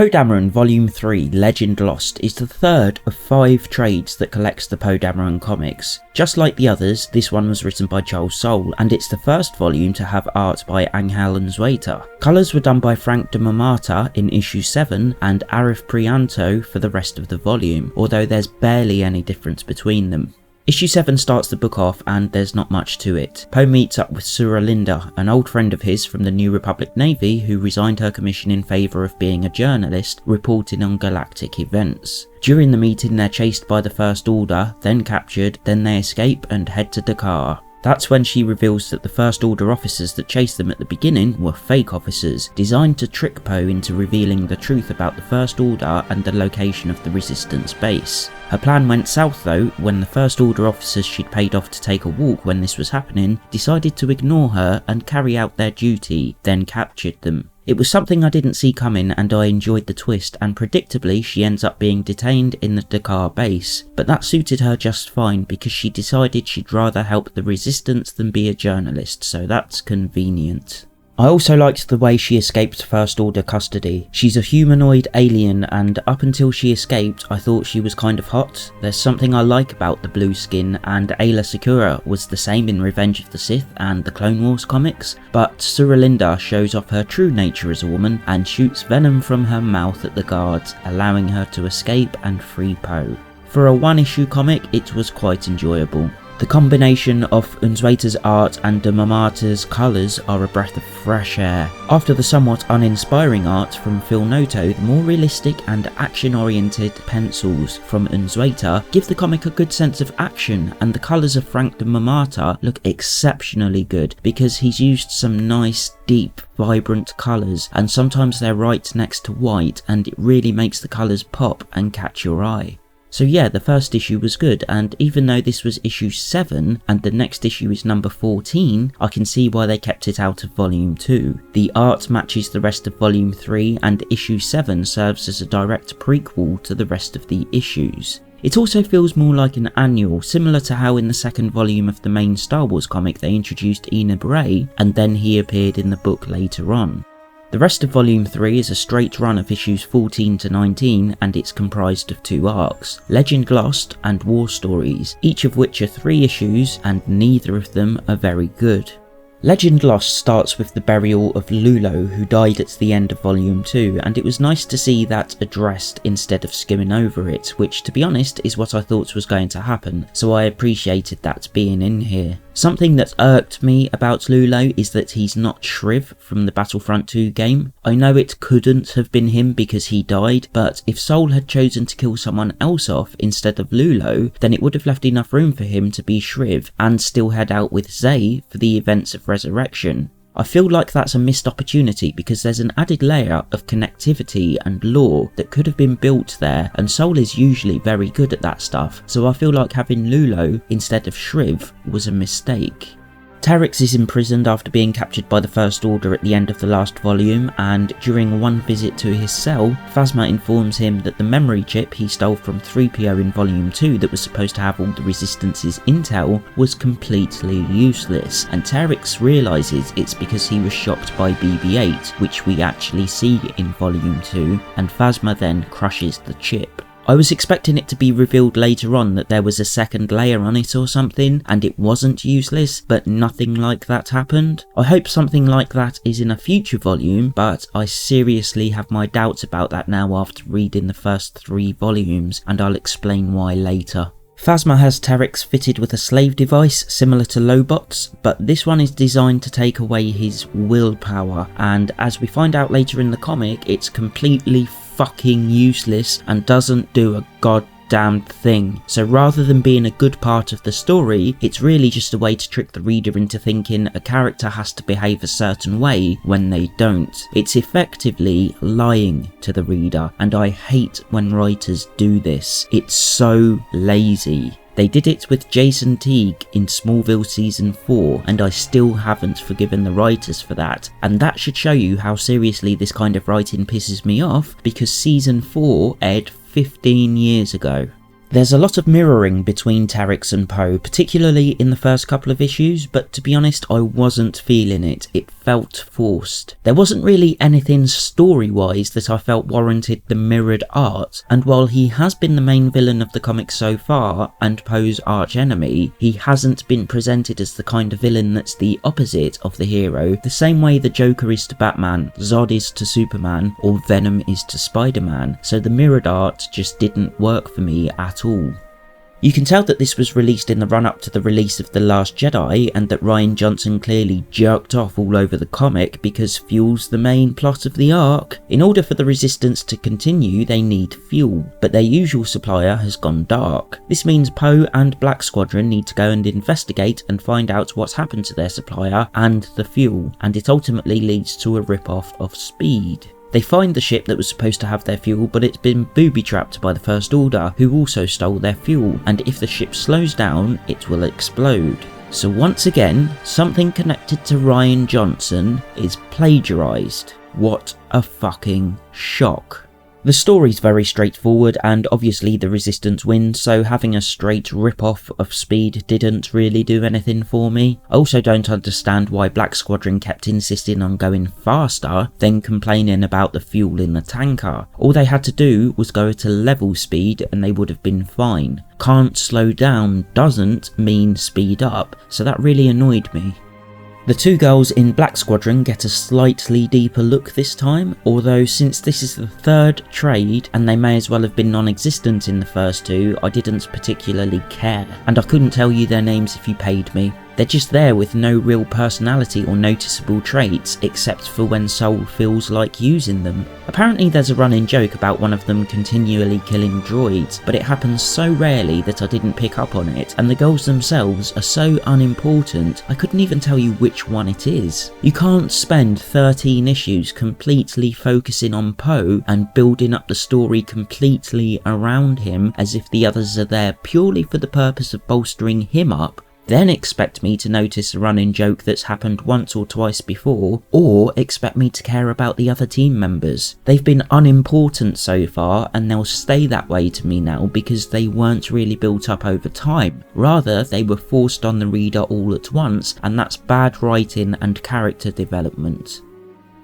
Poe Dameron Volume 3 Legend Lost is the third of 5 trades that collects the Poe Dameron comics. Just like the others, this one was written by Charles Soule, and it's the first volume to have art by Angel Unzueta. Colours were done by Frank de Mamata in issue 7 and Arif Prianto for the rest of the volume, although there's barely any difference between them. Issue 7 starts the book off and there's not much to it. Poe meets up with Suralinda, an old friend of his from the New Republic Navy who resigned her commission in favour of being a journalist reporting on galactic events. During the meeting they're chased by the First Order, then captured, then they escape and head to Dakar. That's when she reveals that the First Order officers that chased them at the beginning were fake officers, designed to trick Poe into revealing the truth about the First Order and the location of the Resistance base. Her plan went south though when the First Order officers she'd paid off to take a walk when this was happening decided to ignore her and carry out their duty, then captured them. It was something I didn't see coming and I enjoyed the twist, and predictably she ends up being detained in the Dakar base, but that suited her just fine because she decided she'd rather help the Resistance than be a journalist, so that's convenient. I also liked the way she escaped First Order custody. She's a humanoid alien and up until she escaped I thought she was kind of hot. There's something I like about the blue skin, and Aayla Secura was the same in Revenge of the Sith and the Clone Wars comics, but Suralinda shows off her true nature as a woman and shoots venom from her mouth at the guards, allowing her to escape and free Poe. For a one-issue comic it was quite enjoyable. The combination of Unzueta's art and de Mamata's colours are a breath of fresh air. After the somewhat uninspiring art from Phil Noto, the more realistic and action-oriented pencils from Unzueta give the comic a good sense of action, and the colours of Frank de Mamata look exceptionally good because he's used some nice, deep, vibrant colours, and sometimes they're right next to white and it really makes the colours pop and catch your eye. So yeah, the first issue was good, and even though this was issue 7 and the next issue is number 14, I can see why they kept it out of volume 2. The art matches the rest of volume 3 and issue 7 serves as a direct prequel to the rest of the issues. It also feels more like an annual, similar to how in the second volume of the main Star Wars comic they introduced Enab Ray and then he appeared in the book later on. The rest of Volume 3 is a straight run of issues 14 to 19 and it's comprised of 2 arcs, Legend Lost and War Stories, each of which are 3 issues and neither of them are very good. Legend Lost starts with the burial of Lulo, who died at the end of Volume 2, and it was nice to see that addressed instead of skimming over it, which to be honest is what I thought was going to happen, so I appreciated that being in here. Something that irked me about Lulo is that he's not Shriv from the Battlefront 2 game. I know it couldn't have been him because he died, but if Soule had chosen to kill someone else off instead of Lulo, then it would have left enough room for him to be Shriv and still head out with Zay for the events of Resurrection. I feel like that's a missed opportunity because there's an added layer of connectivity and lore that could have been built there, and Soule is usually very good at that stuff, so I feel like having Lulo instead of Shriv was a mistake. Terex is imprisoned after being captured by the First Order at the end of the last volume, and during one visit to his cell, Phasma informs him that the memory chip he stole from 3PO in Volume 2 that was supposed to have all the Resistance's intel was completely useless, and Terex realises it's because he was shocked by BB-8, which we actually see in Volume 2, and Phasma then crushes the chip. I was expecting it to be revealed later on that there was a second layer on it or something, and it wasn't useless, but nothing like that happened. I hope something like that is in a future volume, but I seriously have my doubts about that now after reading the first 3 volumes, and I'll explain why later. Phasma has Terex fitted with a slave device similar to Lobot's, but this one is designed to take away his willpower, and as we find out later in the comic, it's completely fucking useless and doesn't do a goddamn thing. So rather than being a good part of the story, it's really just a way to trick the reader into thinking a character has to behave a certain way when they don't. It's effectively lying to the reader, and I hate when writers do this. It's so lazy. They did it with Jason Teague in Smallville Season 4, and I still haven't forgiven the writers for that, and that should show you how seriously this kind of writing pisses me off, because Season 4 aired 15 years ago. There's a lot of mirroring between Terex and Poe, particularly in the first couple of issues, but to be honest, I wasn't feeling it. It felt forced. There wasn't really anything story-wise that I felt warranted the mirrored art, and while he has been the main villain of the comic so far, and Poe's arch-enemy, he hasn't been presented as the kind of villain that's the opposite of the hero, the same way the Joker is to Batman, Zod is to Superman, or Venom is to Spider-Man, so the mirrored art just didn't work for me at all. You can tell that this was released in the run-up to the release of The Last Jedi, and that Rian Johnson clearly jerked off all over the comic because fuel's the main plot of the arc. In order for the Resistance to continue, they need fuel, but their usual supplier has gone dark. This means Poe and Black Squadron need to go and investigate and find out what's happened to their supplier and the fuel, and it ultimately leads to a rip-off of Speed. They find the ship that was supposed to have their fuel, but it's been booby-trapped by the First Order, who also stole their fuel, and if the ship slows down, it will explode. So once again, something connected to Rian Johnson is plagiarised. What a fucking shock. The story's very straightforward, and obviously the Resistance wins, so having a straight rip-off of Speed didn't really do anything for me. I also don't understand why Black Squadron kept insisting on going faster, then complaining about the fuel in the tanker. All they had to do was go at a level speed and they would have been fine. Can't slow down doesn't mean speed up, so that really annoyed me. The two girls in Black Squadron get a slightly deeper look this time, although since this is the third trade and they may as well have been non-existent in the first two, I didn't particularly care, and I couldn't tell you their names if you paid me. They're just there with no real personality or noticeable traits, except for when Soul feels like using them. Apparently there's a running joke about one of them continually killing droids, but it happens so rarely that I didn't pick up on it, and the girls themselves are so unimportant I couldn't even tell you which one it is. You can't spend 13 issues completely focusing on Poe and building up the story completely around him as if the others are there purely for the purpose of bolstering him up, then expect me to notice a running joke that's happened once or twice before, or expect me to care about the other team members. They've been unimportant so far, and they'll stay that way to me now because they weren't really built up over time. Rather, they were forced on the reader all at once, and that's bad writing and character development.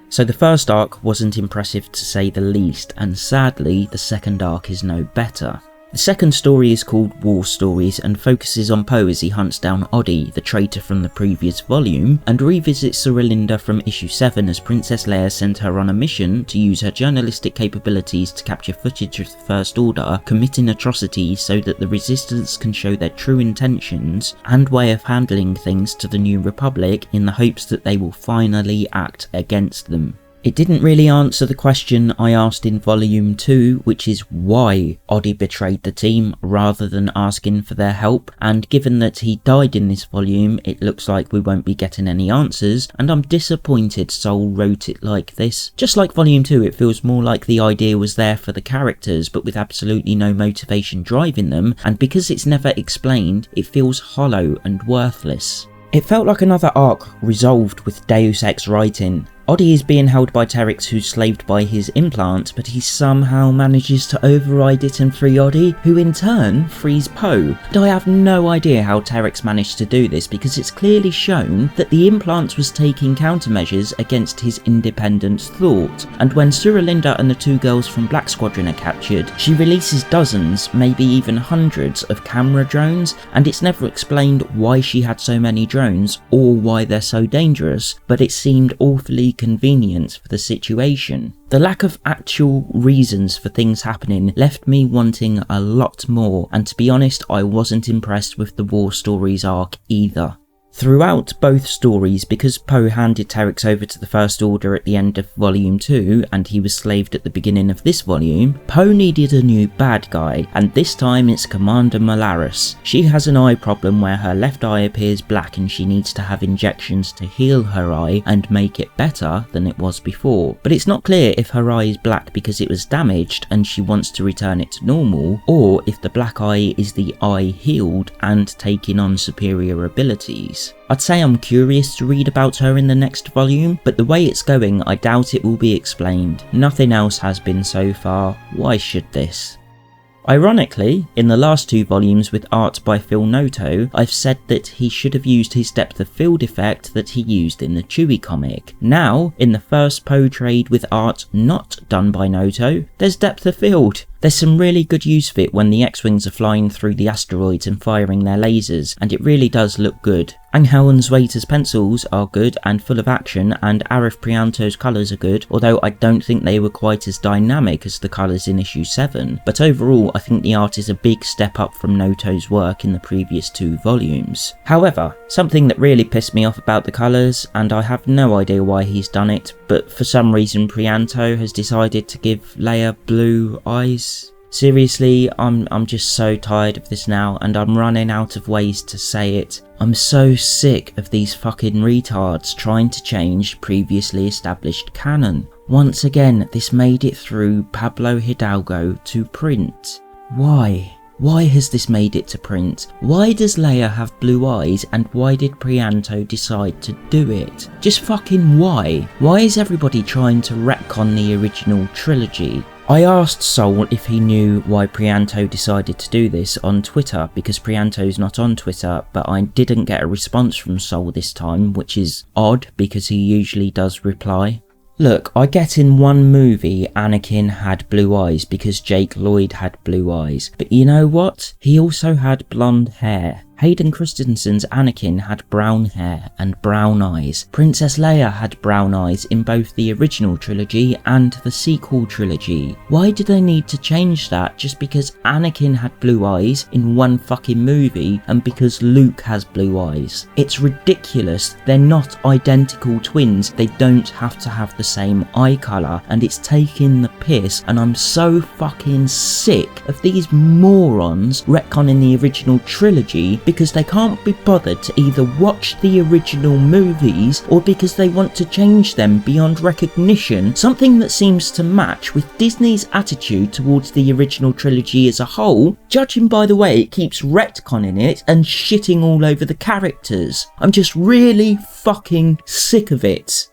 So the first arc wasn't impressive to say the least, and sadly the second arc is no better. The second story is called War Stories and focuses on Poe as he hunts down Oddie, the traitor from the previous volume, and revisits Surilinda from issue 7 as Princess Leia sent her on a mission to use her journalistic capabilities to capture footage of the First Order committing atrocities so that the Resistance can show their true intentions and way of handling things to the New Republic in the hopes that they will finally act against them. It didn't really answer the question I asked in Volume 2, which is why Oddie betrayed the team rather than asking for their help, and given that he died in this volume, it looks like we won't be getting any answers, and I'm disappointed Soul wrote it like this. Just like Volume 2, it feels more like the idea was there for the characters, but with absolutely no motivation driving them, and because it's never explained, it feels hollow and worthless. It felt like another arc resolved with Deus Ex writing. Oddie is being held by Terex, who's slaved by his implant, but he somehow manages to override it and free Oddie, who in turn frees Poe. And I have no idea how Terex managed to do this, because it's clearly shown that the implant was taking countermeasures against his independent thought, and when Surilinda and the two girls from Black Squadron are captured, she releases dozens, maybe even hundreds of camera drones, and it's never explained why she had so many drones or why they're so dangerous, but it seemed awfully convenient for the situation. The lack of actual reasons for things happening left me wanting a lot more, and to be honest, I wasn't impressed with the War Stories arc either. Throughout both stories, because Poe handed Terex over to the First Order at the end of Volume 2 and he was slaved at the beginning of this volume, Poe needed a new bad guy, and this time it's Commander Malaris. She has an eye problem where her left eye appears black and she needs to have injections to heal her eye and make it better than it was before. But it's not clear if her eye is black because it was damaged and she wants to return it to normal, or if the black eye is the eye healed and taking on superior abilities. I'd say I'm curious to read about her in the next volume, but the way it's going, I doubt it will be explained. Nothing else has been so far. Why should this? Ironically, in the last 2 volumes with art by Phil Noto, I've said that he should have used his depth of field effect that he used in the Chewie comic. Now, in the first Poe trade with art not done by Noto, there's depth of field. There's some really good use of it when the X-Wings are flying through the asteroids and firing their lasers, and it really does look good. Angel and Zweita's pencils are good and full of action, and Arif Prianto's colours are good, although I don't think they were quite as dynamic as the colours in issue 7. But overall, I think the art is a big step up from Noto's work in the previous 2 volumes. However, something that really pissed me off about the colours, and I have no idea why he's done it, but for some reason Prianto has decided to give Leia blue eyes. Seriously, I'm just so tired of this now, and I'm running out of ways to say it. I'm so sick of these fucking retards trying to change previously established canon. Once again, this made it through Pablo Hidalgo to print. Why? Why has this made it to print? Why does Leia have blue eyes, and why did Prianto decide to do it? Just fucking why? Why is everybody trying to retcon the original trilogy? I asked Soul if he knew why Prianto decided to do this on Twitter, because Prianto's not on Twitter, but I didn't get a response from Soul this time, which is odd because he usually does reply. Look, I get in one movie Anakin had blue eyes because Jake Lloyd had blue eyes, but you know what? He also had blonde hair. Hayden Christensen's Anakin had brown hair and brown eyes. Princess Leia had brown eyes in both the original trilogy and the sequel trilogy. Why do they need to change that just because Anakin had blue eyes in one fucking movie and because Luke has blue eyes? It's ridiculous. They're not identical twins. They don't have to have the same eye colour, and it's taking the piss, and I'm so fucking sick of these morons retconning the original trilogy because they can't be bothered to either watch the original movies or because they want to change them beyond recognition, something that seems to match with Disney's attitude towards the original trilogy as a whole, judging by the way it keeps retconning it and shitting all over the characters. I'm just really fucking sick of it.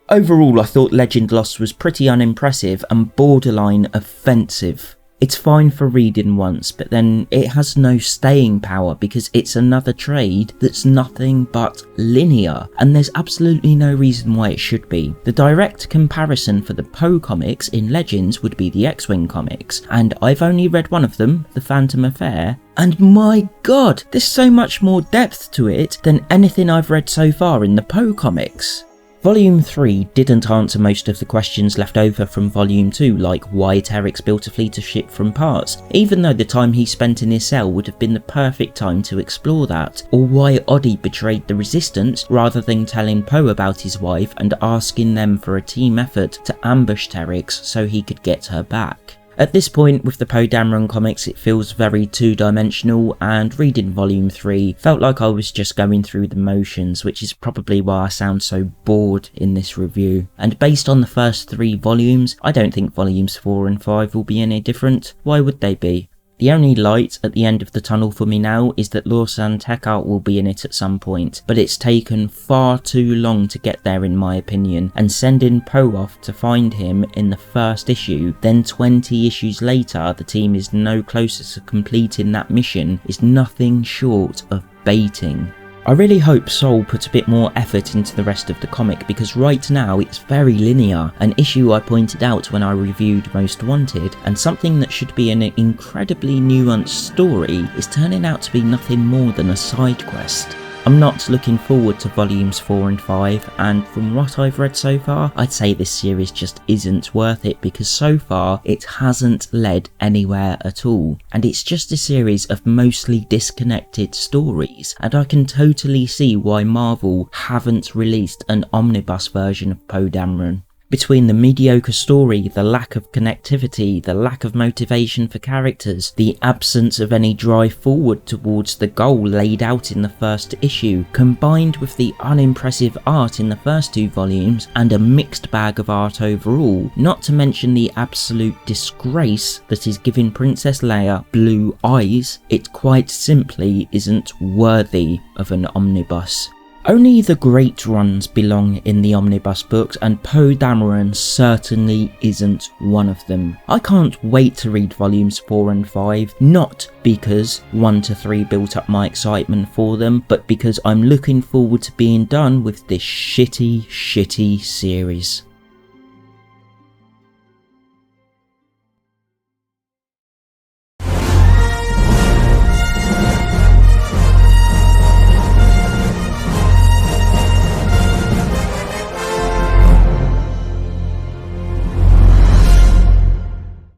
Overall, I thought Legend Lost was pretty unimpressive and borderline offensive. It's fine for reading once, but then it has no staying power because it's another trade that's nothing but linear, and there's absolutely no reason why it should be. The direct comparison for the Poe comics in Legends would be the X-Wing comics, and I've only read one of them, The Phantom Affair, and my god, there's so much more depth to it than anything I've read so far in the Poe comics. Volume 3 didn't answer most of the questions left over from Volume 2, like why Terex built a fleet of ship from parts, even though the time he spent in his cell would have been the perfect time to explore that, or why Oddie betrayed the Resistance rather than telling Poe about his wife and asking them for a team effort to ambush Terex so he could get her back. At this point with the Poe Dameron comics it feels very two-dimensional, and reading volume 3 felt like I was just going through the motions, which is probably why I sound so bored in this review. And based on the first 3 volumes, I don't think volumes 4 and 5 will be any different. Why would they be? The only light at the end of the tunnel for me now is that Lawson Tech Art will be in it at some point, but it's taken far too long to get there in my opinion, and sending Poe off to find him in the first issue, then 20 issues later the team is no closer to completing that mission, is nothing short of baiting. I really hope Soul put a bit more effort into the rest of the comic, because right now it's very linear, an issue I pointed out when I reviewed Most Wanted, and something that should be an incredibly nuanced story is turning out to be nothing more than a side quest. I'm not looking forward to volumes 4 and 5, and from what I've read so far, I'd say this series just isn't worth it because so far it hasn't led anywhere at all, and it's just a series of mostly disconnected stories, and I can totally see why Marvel haven't released an omnibus version of Poe Dameron. Between the mediocre story, the lack of connectivity, the lack of motivation for characters, the absence of any drive forward towards the goal laid out in the first issue, combined with the unimpressive art in the first 2 volumes and a mixed bag of art overall, not to mention the absolute disgrace that is giving Princess Leia blue eyes, it quite simply isn't worthy of an omnibus. Only the great runs belong in the omnibus books, and Poe Dameron certainly isn't one of them. I can't wait to read volumes 4 and 5, not because 1 to 3 built up my excitement for them, but because I'm looking forward to being done with this shitty series.